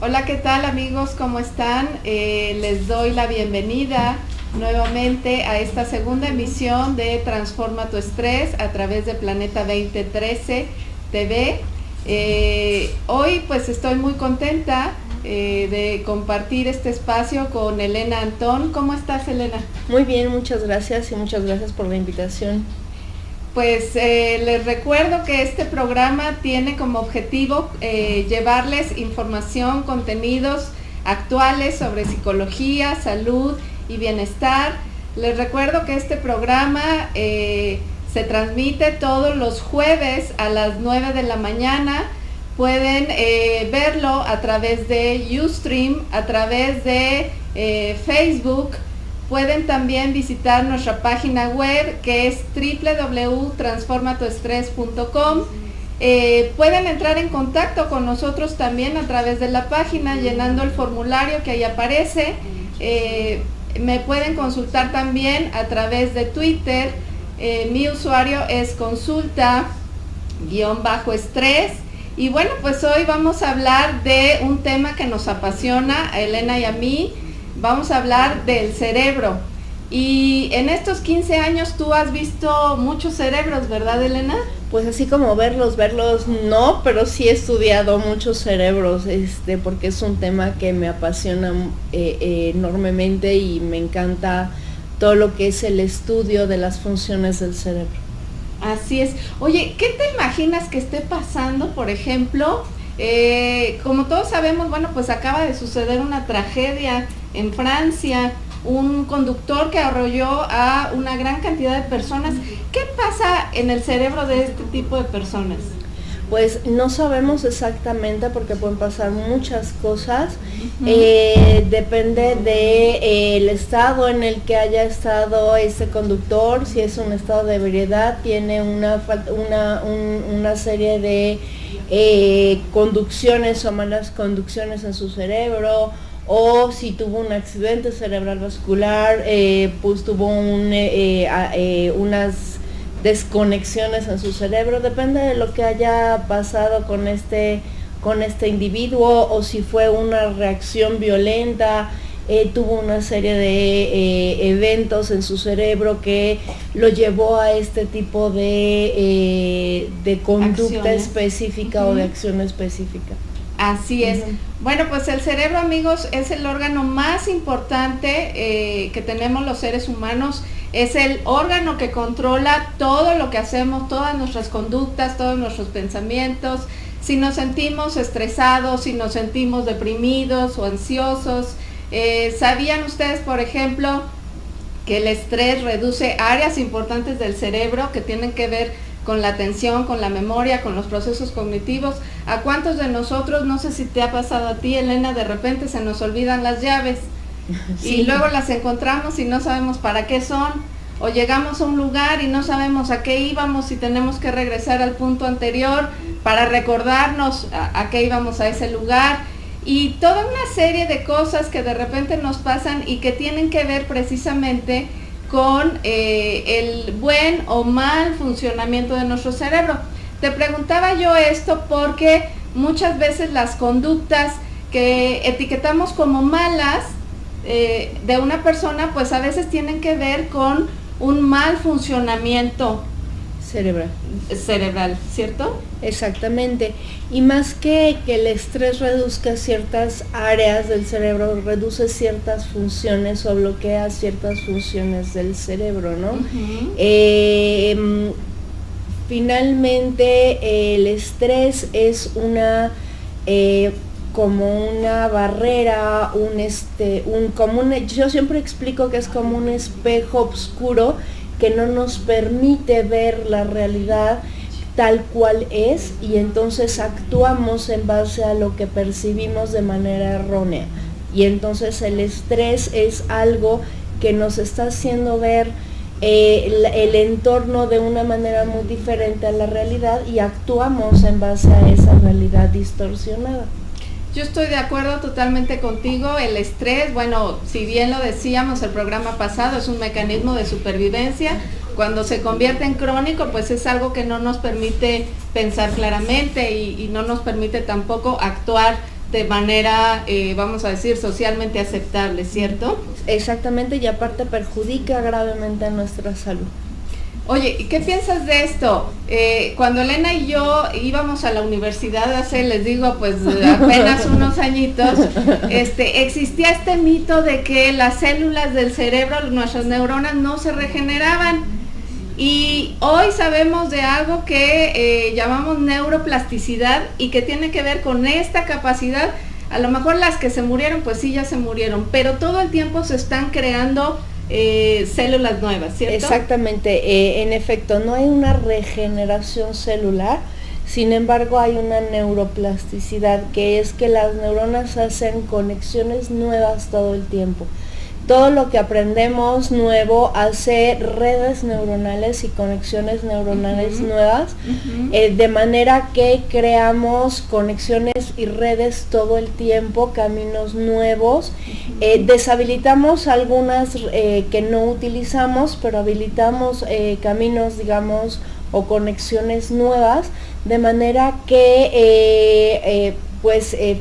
Hola, ¿qué tal amigos? ¿Cómo están? Les doy la bienvenida nuevamente a esta segunda emisión de Transforma tu Estrés a través de Planeta 2013 TV. Hoy pues estoy muy contenta de compartir este espacio con Elena Antón. ¿Cómo estás, Elena? Muy bien, muchas gracias y muchas gracias por la invitación. Pues les recuerdo que este programa tiene como objetivo llevarles información, contenidos actuales sobre psicología, salud y bienestar. Les recuerdo que este programa se transmite todos los jueves a las 9 de la mañana. Pueden verlo a través de Ustream, a través de Facebook. Pueden también visitar nuestra página web, que es www.transformatuestrés.com. Pueden entrar en contacto con nosotros también a través de la página, llenando el formulario que ahí aparece. Me pueden consultar también a través de Twitter. Mi usuario es consulta_estrés. Y bueno, pues hoy vamos a hablar de un tema que nos apasiona a Elena y a mí. Vamos a hablar del cerebro. Y en estos 15 años tú has visto muchos cerebros, ¿verdad, Elena? Pues así como verlos no, pero sí he estudiado muchos cerebros, porque es un tema que me apasiona enormemente y me encanta todo lo que es el estudio de las funciones del cerebro. Así es. Oye, ¿qué te imaginas que esté pasando, por ejemplo? Como todos sabemos, bueno, pues acaba de suceder una tragedia en Francia, un conductor que arrolló a una gran cantidad de personas. ¿Qué pasa en el cerebro de este tipo de personas? Pues no sabemos exactamente porque pueden pasar muchas cosas. Depende del estado en el que haya estado ese conductor. Si es un estado de ebriedad, tiene una serie de conducciones o malas conducciones en su cerebro, o si tuvo un accidente cerebral vascular, pues tuvo unas desconexiones en su cerebro. Depende de lo que haya pasado con este individuo, o si fue una reacción violenta, tuvo una serie de eventos en su cerebro que lo llevó a este tipo de conducta específica o de acción específica. Así es. Bueno, pues el cerebro, amigos, es el órgano más importante que tenemos los seres humanos. Es el órgano que controla todo lo que hacemos, todas nuestras conductas, todos nuestros pensamientos. Si nos sentimos estresados, si nos sentimos deprimidos o ansiosos. ¿Sabían ustedes, por ejemplo, que el estrés reduce áreas importantes del cerebro que tienen que ver con la atención, con la memoria, con los procesos cognitivos? ¿A cuántos de nosotros, no sé si te ha pasado a ti, Elena, de repente se nos olvidan las llaves? Sí. Y luego las encontramos y no sabemos para qué son, o llegamos a un lugar y no sabemos a qué íbamos y tenemos que regresar al punto anterior para recordarnos a qué íbamos a ese lugar? Y toda una serie de cosas que de repente nos pasan y que tienen que ver precisamente con el buen o mal funcionamiento de nuestro cerebro. Te preguntaba yo esto porque muchas veces las conductas que etiquetamos como malas de una persona, pues a veces tienen que ver con un mal funcionamiento cerebral, ¿cierto? Exactamente. Y más que el estrés reduzca ciertas áreas del cerebro, reduce ciertas funciones o bloquea ciertas funciones del cerebro, ¿no? Finalmente el estrés es como una barrera, yo siempre explico que es como un espejo oscuro que no nos permite ver la realidad tal cual es, y entonces actuamos en base a lo que percibimos de manera errónea. Y entonces el estrés es algo que nos está haciendo ver el entorno de una manera muy diferente a la realidad, y actuamos en base a esa realidad distorsionada. Yo estoy de acuerdo totalmente contigo. El estrés, bueno, si bien lo decíamos el programa pasado, es un mecanismo de supervivencia. Cuando se convierte en crónico, pues es algo que no nos permite pensar claramente y no nos permite tampoco actuar de manera, vamos a decir, socialmente aceptable, ¿cierto? Exactamente, y aparte perjudica gravemente a nuestra salud. Oye, ¿y qué piensas de esto? Cuando Elena y yo íbamos a la universidad hace, les digo, pues apenas unos añitos, existía este mito de que las células del cerebro, nuestras neuronas, no se regeneraban. Y hoy sabemos de algo que llamamos neuroplasticidad y que tiene que ver con esta capacidad. A lo mejor las que se murieron, pues sí, ya se murieron, pero todo el tiempo se están creando células nuevas, ¿cierto? Exactamente, en efecto, no hay una regeneración celular, sin embargo hay una neuroplasticidad, que es que las neuronas hacen conexiones nuevas todo el tiempo. Todo lo que aprendemos nuevo hace redes neuronales y conexiones neuronales nuevas, de manera que creamos conexiones y redes todo el tiempo, caminos nuevos. Deshabilitamos algunas que no utilizamos, pero habilitamos caminos, digamos, o conexiones nuevas, de manera que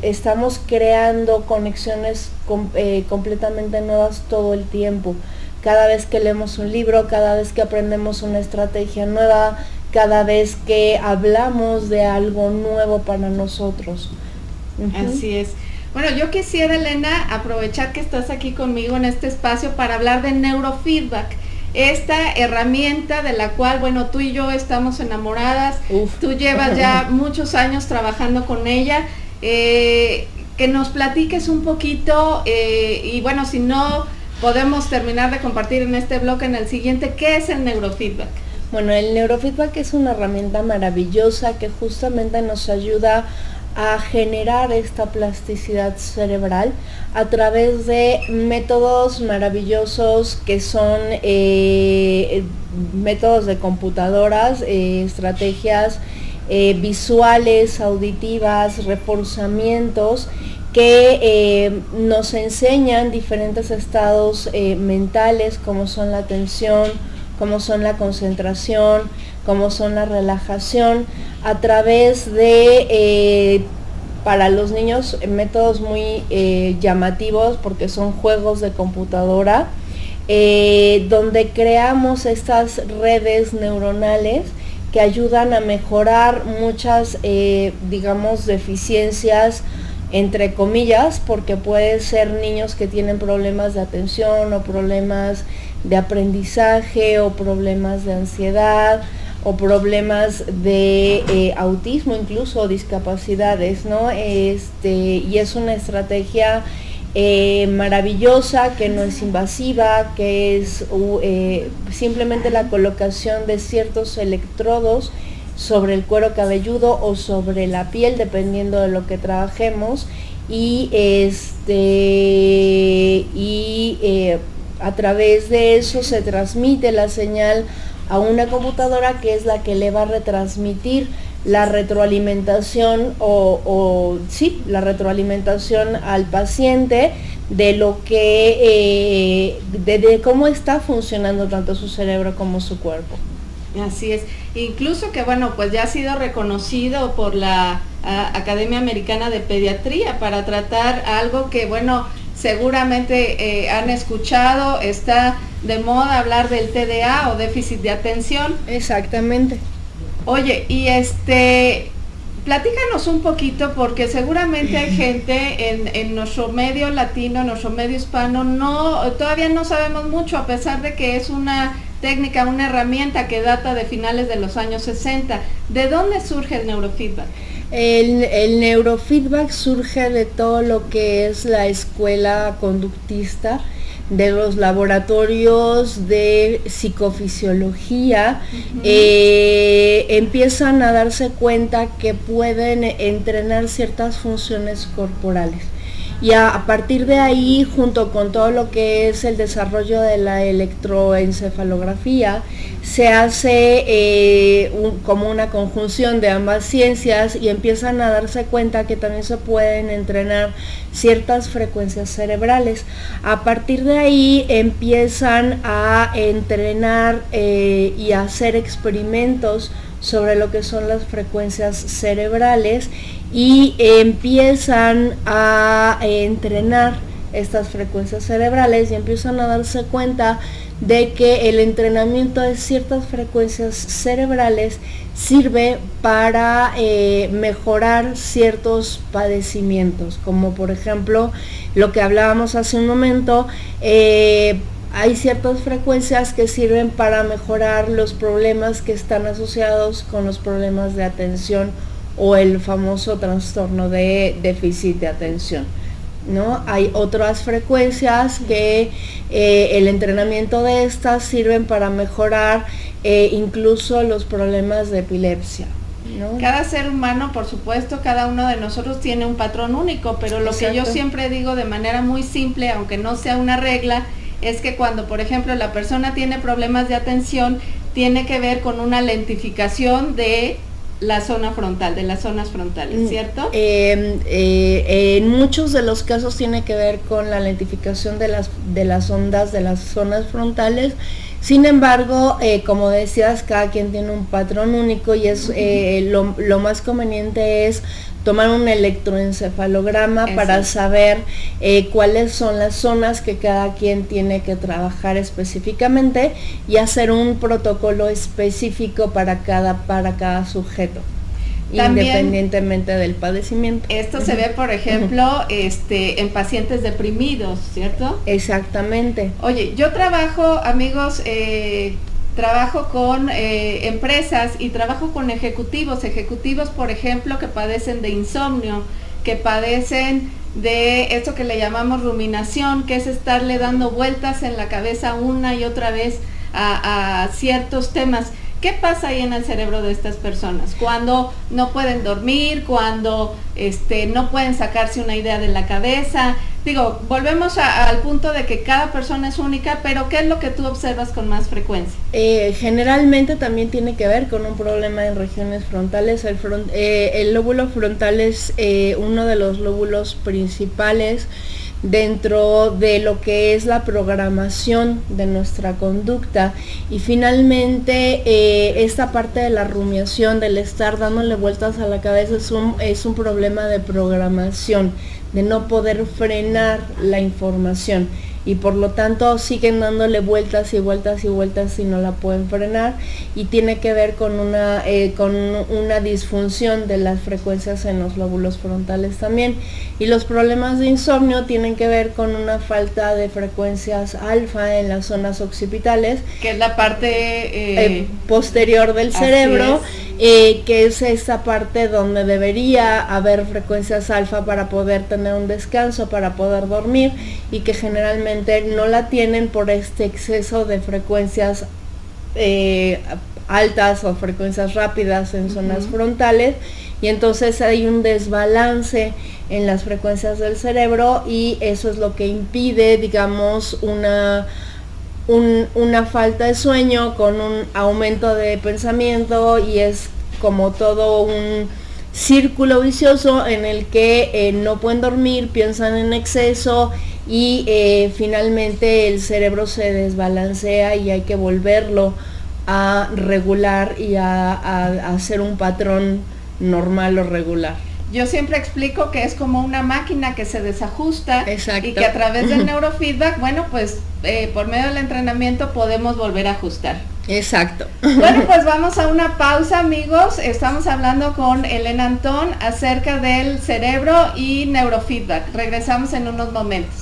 estamos creando conexiones completamente nuevas todo el tiempo. Cada vez que leemos un libro, cada vez que aprendemos una estrategia nueva, cada vez que hablamos de algo nuevo para nosotros. Así es. Bueno, yo quisiera, Elena, aprovechar que estás aquí conmigo en este espacio para hablar de neurofeedback. Esta herramienta de la cual, bueno, tú y yo estamos enamoradas. Tú llevas ya muchos años trabajando con ella. Que nos platiques un poquito y bueno, si no podemos terminar de compartir en este bloque, en el siguiente, ¿qué es el neurofeedback? Bueno, el neurofeedback es una herramienta maravillosa que justamente nos ayuda a generar esta plasticidad cerebral a través de métodos maravillosos que son métodos de computadoras, estrategias visuales, auditivas, reforzamientos que nos enseñan diferentes estados mentales, como son la atención, como son la concentración, como son la relajación, a través de, para los niños, métodos muy llamativos, porque son juegos de computadora, donde creamos estas redes neuronales que ayudan a mejorar muchas, digamos, deficiencias, entre comillas, porque pueden ser niños que tienen problemas de atención o problemas de aprendizaje o problemas de ansiedad o problemas de autismo, incluso discapacidades, ¿no? Y es una estrategia maravillosa, que no es invasiva, que es simplemente la colocación de ciertos electrodos sobre el cuero cabelludo o sobre la piel, dependiendo de lo que trabajemos, y a través de eso se transmite la señal a una computadora, que es la que le va a retransmitir la retroalimentación la retroalimentación al paciente de lo que de cómo está funcionando tanto su cerebro como su cuerpo. Así es, incluso que bueno, pues ya ha sido reconocido por la Academia Americana de Pediatría para tratar algo que bueno, seguramente han escuchado, está de moda hablar del TDA o déficit de atención. Exactamente. Oye, y platícanos un poquito, porque seguramente hay gente en nuestro medio latino, en nuestro medio hispano, todavía no sabemos mucho, a pesar de que es una técnica, una herramienta que data de finales de los años 60. ¿De dónde surge el neurofeedback? El neurofeedback surge de todo lo que es la escuela conductista, de los laboratorios de psicofisiología. Empiezan a darse cuenta que pueden entrenar ciertas funciones corporales. Y a partir de ahí, junto con todo lo que es el desarrollo de la electroencefalografía, se hace como una conjunción de ambas ciencias, y empiezan a darse cuenta que también se pueden entrenar ciertas frecuencias cerebrales. A partir de ahí empiezan a entrenar y a hacer experimentos sobre lo que son las frecuencias cerebrales y empiezan a entrenar estas frecuencias cerebrales y empiezan a darse cuenta de que el entrenamiento de ciertas frecuencias cerebrales sirve para mejorar ciertos padecimientos, como por ejemplo lo que hablábamos hace un momento. Hay ciertas frecuencias que sirven para mejorar los problemas que están asociados con los problemas de atención o el famoso trastorno de déficit de atención, ¿no? Hay otras frecuencias que el entrenamiento de estas sirven para mejorar incluso los problemas de epilepsia, ¿no? Cada ser humano, por supuesto, cada uno de nosotros tiene un patrón único, pero lo que yo siempre digo de manera muy simple, aunque no sea una regla, es que cuando, por ejemplo, la persona tiene problemas de atención, tiene que ver con una lentificación de la zona frontal, de las zonas frontales, ¿cierto? En muchos de los casos tiene que ver con la lentificación de las ondas de las zonas frontales. Sin embargo, como decías, cada quien tiene un patrón único y es lo más conveniente es tomar un electroencefalograma para saber cuáles son las zonas que cada quien tiene que trabajar específicamente y hacer un protocolo específico para cada sujeto, también, independientemente del padecimiento. Esto se ve, por ejemplo, en pacientes deprimidos, ¿cierto? Exactamente. Oye, yo trabajo, amigos, trabajo con empresas y trabajo con ejecutivos, por ejemplo, que padecen de insomnio, que padecen de esto que le llamamos ruminación, que es estarle dando vueltas en la cabeza una y otra vez a ciertos temas. ¿Qué pasa ahí en el cerebro de estas personas? Cuando no pueden dormir, cuando no pueden sacarse una idea de la cabeza. Digo, volvemos al punto de que cada persona es única, pero ¿qué es lo que tú observas con más frecuencia? Generalmente también tiene que ver con un problema en regiones frontales. El lóbulo frontal es uno de los lóbulos principales dentro de lo que es la programación de nuestra conducta, y finalmente esta parte de la rumiación, del estar dándole vueltas a la cabeza, es un problema de programación, de no poder frenar la información, y por lo tanto siguen dándole vueltas y vueltas y vueltas y no la pueden frenar, y tiene que ver con una disfunción de las frecuencias en los lóbulos frontales también. Y los problemas de insomnio tienen que ver con una falta de frecuencias alfa en las zonas occipitales, que es la parte posterior del cerebro, que es esta parte donde debería haber frecuencias alfa para poder tener un descanso, para poder dormir, y que generalmente no la tienen por este exceso de frecuencias altas o frecuencias rápidas en zonas frontales, y entonces hay un desbalance en las frecuencias del cerebro, y eso es lo que impide, digamos, una falta de sueño con un aumento de pensamiento, y es como todo un círculo vicioso en el que no pueden dormir, piensan en exceso, y finalmente el cerebro se desbalancea y hay que volverlo a regular y a hacer un patrón normal o regular. Yo siempre explico que es como una máquina que se desajusta. Exacto. Y que a través del neurofeedback, bueno, pues por medio del entrenamiento podemos volver a ajustar. Exacto. Bueno, pues vamos a una pausa, amigos. Estamos hablando con Elena Antón acerca del cerebro y neurofeedback. Regresamos en unos momentos.